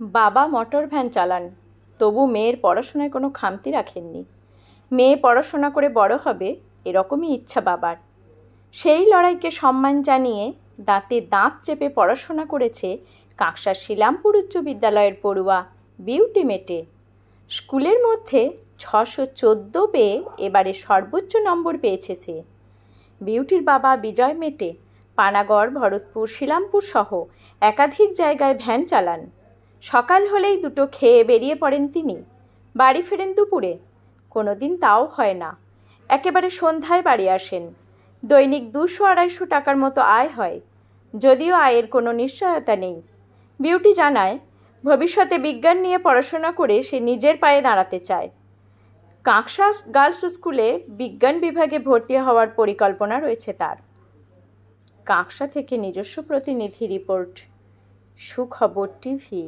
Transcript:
বাবা motor van চালান, তবু মেয়ের পড়াশোনায় কোনো খামতি রাখেননি। মেয়ে পড়াশোনা করে বড় হবে এরকমই ইচ্ছা বাবার। সেই লড়াইকে সম্মান জানিয়ে দাঁতে দাঁত চেপে পড়াশোনা করেছে কাঁকসার শিলামপুর উচ্চ বিদ্যালয়ের পড়ুয়া বিউটি মেটে। স্কুলের মধ্যে 614 পেয়ে এবারে সর্বোচ্চ নম্বর পেয়েছে সে। বিউটির বাবা বিজয় মেটে পানাগড়, ভরতপুর, শিলামপুর সহ একাধিক জায়গায় ভ্যান চালান। সকাল হলেই দুটো খেয়ে বেরিয়ে পড়েন তিনি। বাড়ি ফেরেন দুপুরে, কোনো দিন তাও হয় না, একেবারে সন্ধ্যায় বাড়ি আসেন। দৈনিক 200-250 টাকার মতো আয় হয়, যদিও আয়ের কোনো নিশ্চয়তা নেই। বিউটি জানায় ভবিষ্যতে বিজ্ঞান নিয়ে পড়াশোনা করে সে নিজের পায়ে দাঁড়াতে চায়। কাঁকসা গার্লস স্কুলে বিজ্ঞান বিভাগে ভর্তি হওয়ার পরিকল্পনা রয়েছে তার। কাঁকসা থেকে নিজস্ব প্রতিনিধি রিপোর্ট, সুখবর টিভি।